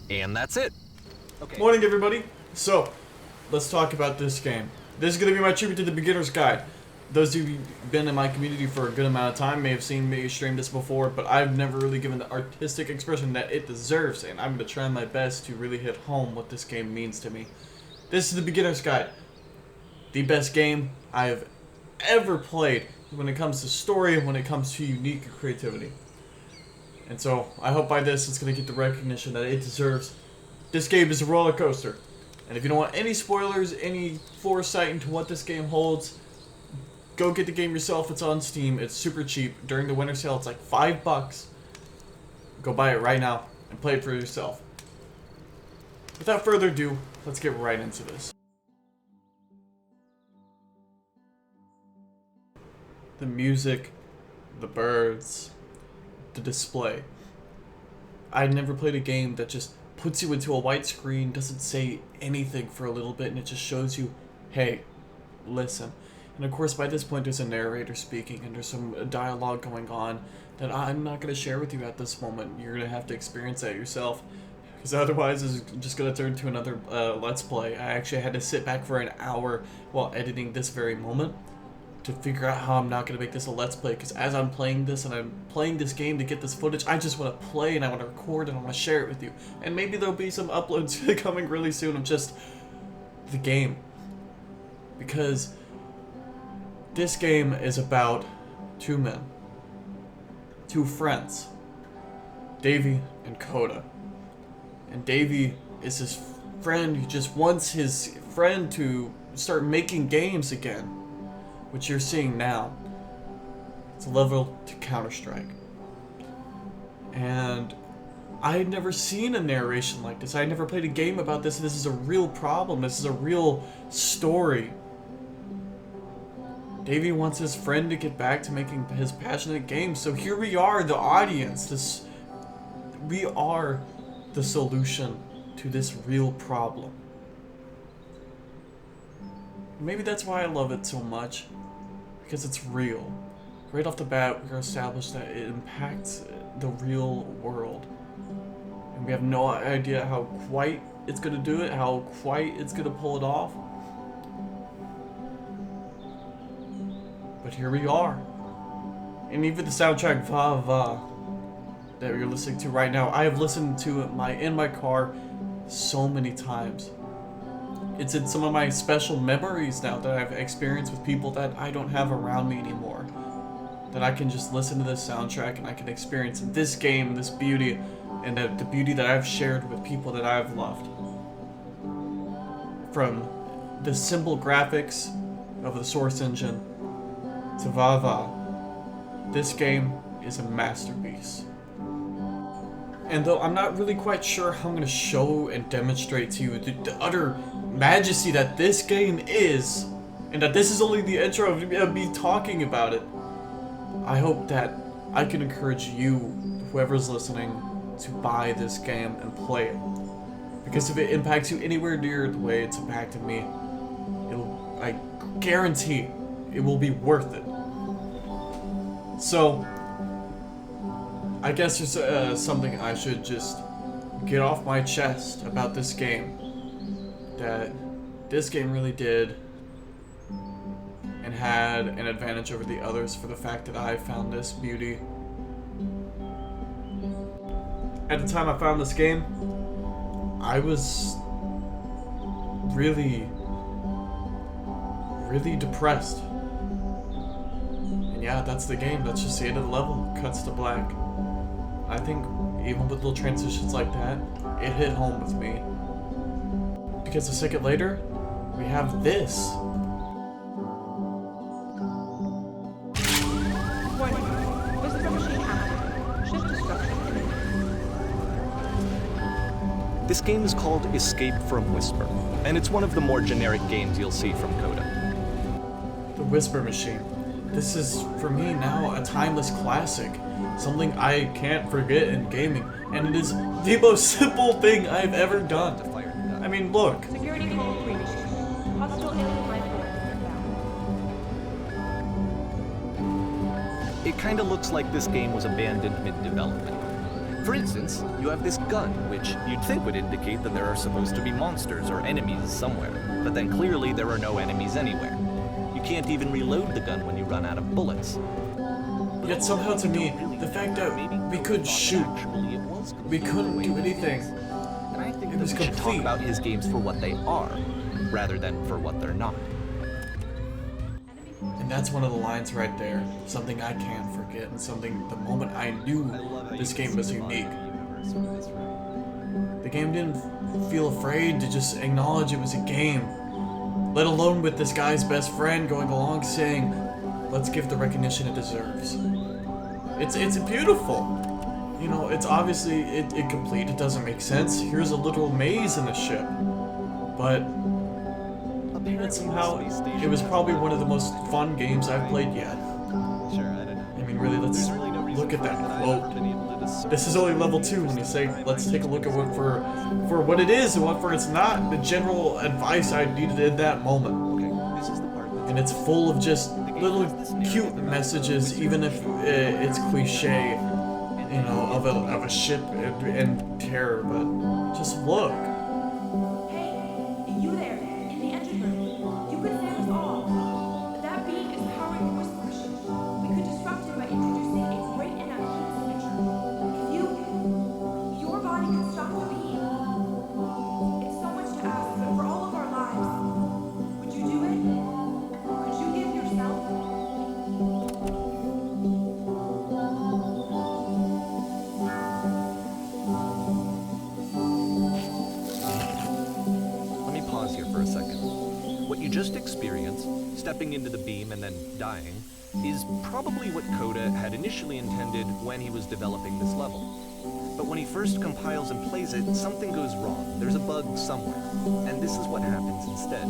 And that's it. Okay. Morning, everybody. So, let's talk about this game. This is going to be my tribute to the beginner's guide. Those of you who've been in my community for a good amount of time may have seen me stream this before, but I've never really given the artistic expression that it deserves, and I'm going to try my best to really hit home what this game means to me. This is the beginner's guide. The best game I have ever played when it comes to story and when it comes to unique creativity. And so, I hope by this it's going to get the recognition that it deserves. This game is a roller coaster. And if you don't want any spoilers, any foresight into what this game holds, go get the game yourself. It's on Steam. It's super cheap. During the winter sale, it's like $5. Go buy it right now and play it for yourself. Without further ado, let's get right into this. The music, the birds, the display. I'd never played a game that just puts you into a white screen, doesn't say anything for a little bit, and it just shows you, hey, listen. And of course, by this point, there's a narrator speaking, and there's some dialogue going on that I'm not going to share with you at this moment. You're going to have to experience that yourself, because otherwise it's just going to turn to another Let's Play. I actually had to sit back for an hour while editing this very moment to figure out how I'm not going to make this a Let's Play, because as I'm playing this and I'm playing this game to get this footage, I just want to play and I want to record and I want to share it with you. And maybe there'll be some uploads coming really soon of just the game. Because this game is about two men. Two friends. Davey and Coda. And Davey is his friend who just wants his friend to start making games again. Which you're seeing now. It's a level to Counter-Strike. And I had never seen a narration like this. I had never played a game about this. This is a real problem. This is a real story. Davey wants his friend to get back to making his passionate games. So here we are, the audience. We are the solution to this real problem. Maybe that's why I love it so much. Because it's real. Right off the bat, we're established that it impacts the real world. And we have no idea how quite it's going to do it, how quite it's going to pull it off. But here we are. And even the soundtrack, Va Va, that you're listening to right now, I have listened to it in my car so many times. It's in some of my special memories now that I've experienced with people that I don't have around me anymore. That I can just listen to this soundtrack and I can experience this game, this beauty, and the beauty that I've shared with people that I've loved. From the simple graphics of the Source engine to Va Va, this game is a masterpiece. And though I'm not really quite sure how I'm going to show and demonstrate to you the utter majesty that this game is, and that this is only the intro of me talking about it, I hope that I can encourage you, whoever's listening, to buy this game and play it. Because if it impacts you anywhere near the way it's impacted me, I guarantee it will be worth it. So, I guess there's something I should just get off my chest about this game. That this game really did and had an advantage over the others for the fact that I found this beauty. At the time I found this game, I was really depressed. And yeah, that's the game. That's just the end of the level. Cuts to black. I think even with little transitions like that, it hit home with me. Because a second later, we have this. Warning. Whisper machine active. Shift destruction imminent. This game is called Escape from Whisper, and it's one of the more generic games you'll see from Coda. The Whisper Machine. This is, for me now, a timeless classic. Something I can't forget in gaming. And it is the most simple thing I've ever done. I mean, look. Security code breached. Hostile alien life form. It kinda looks like this game was abandoned mid-development. For instance, you have this gun, which you'd think would indicate that there are supposed to be monsters or enemies somewhere, but then clearly there are no enemies anywhere. You can't even reload the gun when you run out of bullets. Yet somehow to me, the fact that we could shoot, we couldn't do anything, And I think it was that we should talk complete. about his games for what they are, rather than for what they're not. And that's one of the lines right there. Something I can't forget, and something the moment I knew this game was unique. The game didn't feel afraid to just acknowledge it was a game. Let alone with this guy's best friend going along saying, let's give the recognition it deserves. It's beautiful. You know, it's obviously incomplete, it doesn't make sense. Here's a literal maze in the ship. But and somehow it was probably one of the most fun games I've played yet. I mean, really, let's look at that quote. This is only level 2 when you say, let's take a look at what for what it is and what for it's not. The general advice I needed in that moment. And it's full of just little cute messages, even if it's cliche, you know, of a ship and terror. But just look. Hey, you there, in the engine room. You could save us all. That beam is powering the whisper machine. We could disrupt it by introducing a great enough heat signature. If your body could stop the beam. It's so much to ask, but for all of our lives, would you do it? Could you give yourself? Let me pause here for a second. What you just experienced, stepping into the beam and then dying, is probably what Coda had initially intended when he was developing this level. But when he first compiles and plays it, something goes wrong. There's a bug somewhere. And this is what happens instead.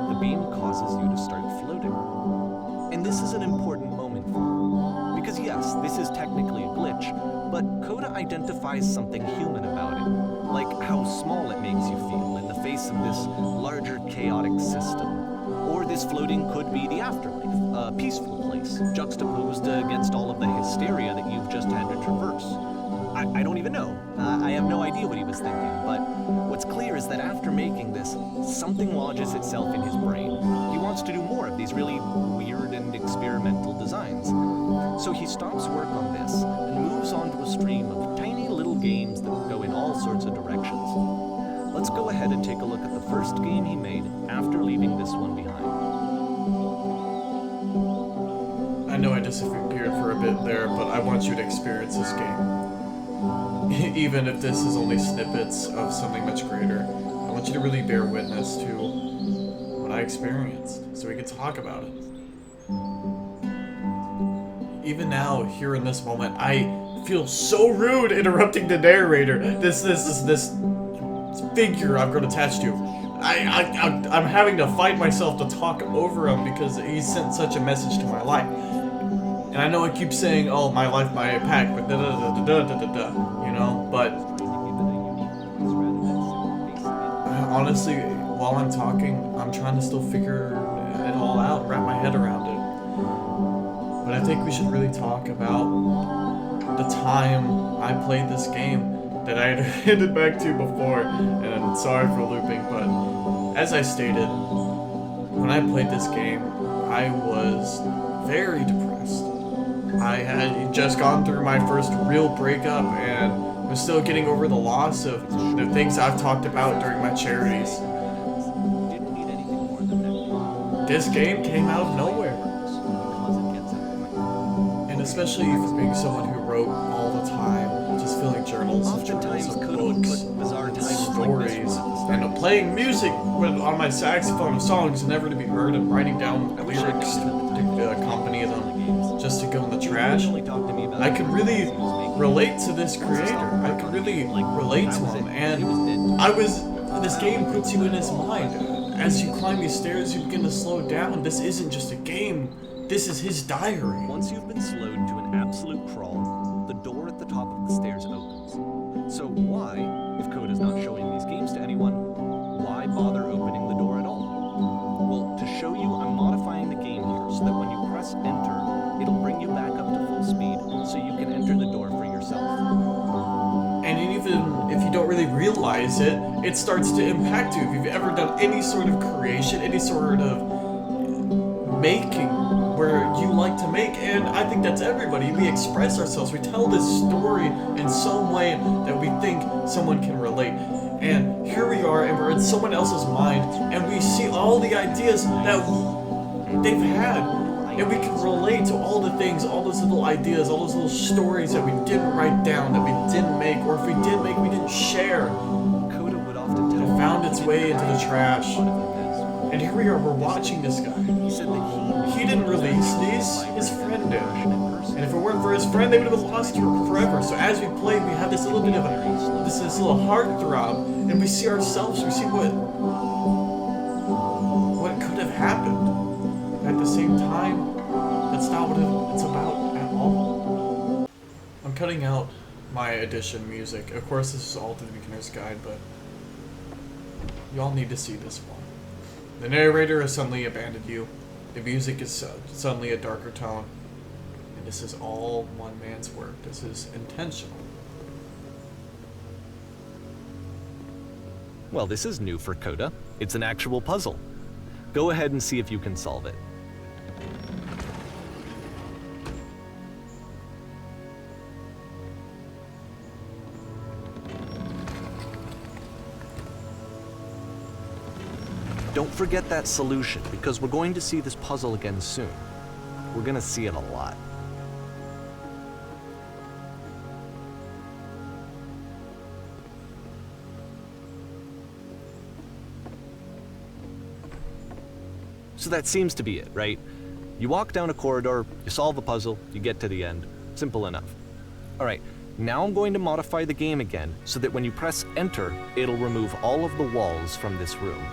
The beam causes you to start floating. And this is an important moment for you. Because yes, this is technically a glitch, but Coda identifies something human about it. Like how small it makes you feel in the face of this larger chaotic system. Or this floating could be the afterlife, a peaceful place, juxtaposed against all of the hysteria that you've just had to traverse. I don't even know. I have no idea what he was thinking, but what's clear is that after making this, something lodges itself in his brain. He wants to do more of these really weird and experimental designs. So he stops work on this and moves on to a stream of tiny little games that go in all sorts of directions. Let's go ahead and take a look at the first game he made after leaving this one behind. I know I disappeared for a bit there, but I want you to experience this game. Even if this is only snippets of something much greater, I want you to really bear witness to what I experienced, so we can talk about it. Even now, here in this moment, I feel so rude interrupting the narrator. This figure I've grown attached to. I'm having to fight myself to talk over him because he sent such a message to my life. And I know I keep saying, oh, my life, my pack, but da-da-da-da-da-da-da, you know, but honestly, while I'm talking, I'm trying to still figure it all out, wrap my head around it. But I think we should really talk about the time I played this game that I had headed back to before, and I'm sorry for looping, but as I stated, when I played this game, I was very depressed. I had just gone through my first real breakup and was still getting over the loss of the things I've talked about during my charities. This game came out of nowhere. And especially for being someone who wrote all the time, just filling journals and journals of books, stories, and playing music on my saxophone of songs never to be heard and writing down lyrics to accompany them just to go in the trash. I could really relate to this creator. I could really relate to him, and this game puts you in his mind. As you climb these stairs, you begin to slow down. This isn't just a game. This is his diary. Once you've been slowed to an absolute crawl, the door at the top of the stairs opens. So why, if Coda's not showing these games to anyone, why bother opening the door at all? Well, to show you, I'm modifying the game here so that when you press enter, it'll bring you back up to full speed so you can enter the door for yourself. And even if you don't really realize it, it starts to impact you. If you've ever done any sort of creation, any sort of making where you like to make, and I think that's everybody. We express ourselves. We tell this story in some way that we think someone can relate. And here we are, and we're in someone else's mind, and we see all the ideas that they've had, and we can relate to all the things, all those little ideas, all those little stories that we didn't write down, that we didn't make, or if we did make, we didn't share. Coda would often tell It found its way into the trash. And here we are, we're watching this guy. He said that He didn't release these, his friend did. And if it weren't for his friend, they would have lost her forever. So as we play, we have this little bit of this little heartthrob, and we see ourselves, we see what could have happened. At the same time, that's not what it's about at all. I'm cutting out my edition music. Of course, this is all to the beginner's guide, but y'all need to see this one. The narrator has suddenly abandoned you. The music is suddenly a darker tone. And this is all one man's work. This is intentional. Well, this is new for Coda. It's an actual puzzle. Go ahead and see if you can solve it. Don't forget that solution, because we're going to see this puzzle again soon. We're going to see it a lot. So that seems to be it, right? You walk down a corridor, you solve a puzzle, you get to the end. Simple enough. All right, now I'm going to modify the game again so that when you press enter, it'll remove all of the walls from this room.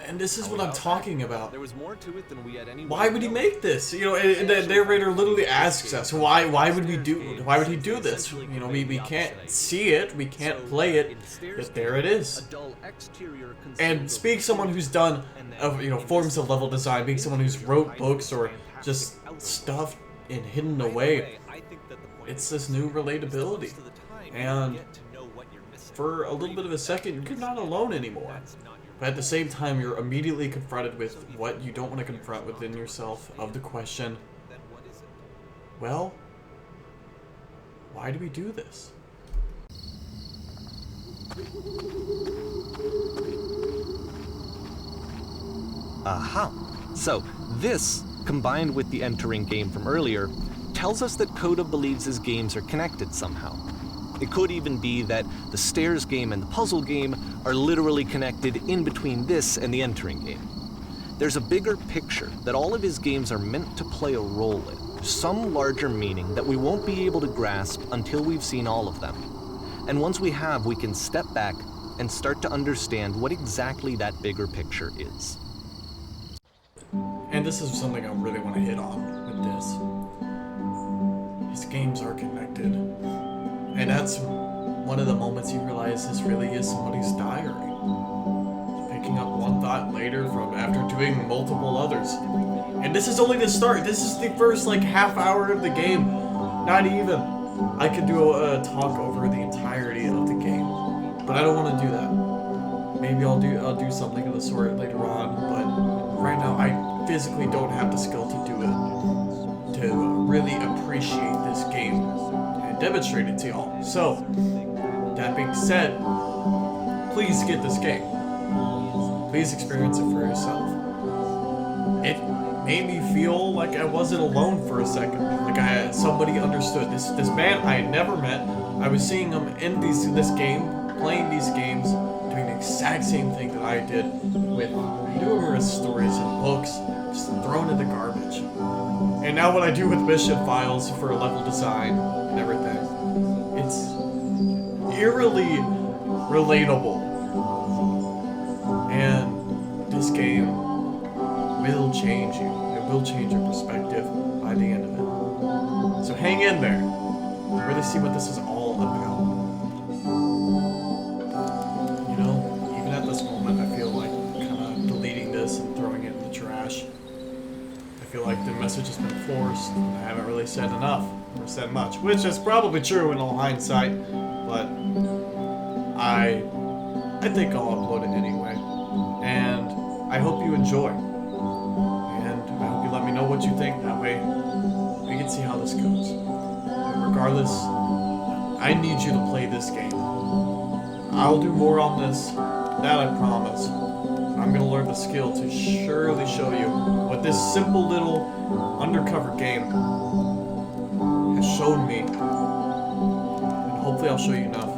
And this is what I'm talking about. There was more to it than we had any. Why would he make this? You know, and the narrator literally asks us, why would he do this? You know, we can't see it, we can't play it, but there it is. And being someone who's done, forms of level design, being someone who's wrote books or just stuff and hidden away, it's this new relatability. And for a little bit of a second, you're not alone anymore. But at the same time, you're immediately confronted with what you don't want to confront within yourself of the question, well, why do we do this? Aha! So, this, combined with the entering game from earlier, tells us that Coda believes his games are connected somehow. It could even be that the stairs game and the puzzle game are literally connected in between this and the entering game. There's a bigger picture that all of his games are meant to play a role in, some larger meaning that we won't be able to grasp until we've seen all of them. And once we have, we can step back and start to understand what exactly that bigger picture is. And this is something I really want to hit on with this. His games are connected. And that's one of the moments you realize this really is somebody's diary. Picking up one thought later from after doing multiple others. And this is only the start. This is the first half hour of the game. Not even. I could do a talk over the entirety of the game, but I don't want to do that. Maybe I'll do something of the sort later on, but right now I physically don't have the skill to do it, to really appreciate this game and demonstrate it to y'all. So, that being said, please get this game. Please experience it for yourself. It made me feel like I wasn't alone for a second. Like somebody understood. This man I had never met. I was seeing him in this game, playing these games, doing the exact same thing that I did with numerous stories and books, just thrown in the garbage. And now what I do with mission files for level design and everything, It's eerily relatable. And this game will change you. It will change your perspective by the end of it. So hang in there. Really see what this is all about. You know, even at this moment, I feel like kind of deleting this and throwing it in the trash. I feel like the message has been forced. I haven't really said enough or said much, which is probably true in all hindsight, but I think I'll upload it anyway. And I hope you enjoy. And I hope you let me know what you think. That way we can see how this goes. But regardless, I need you to play this game. I'll do more on this, that I promise. I'm gonna learn the skill to surely show you what this simple little undercover game has shown me. And hopefully I'll show you enough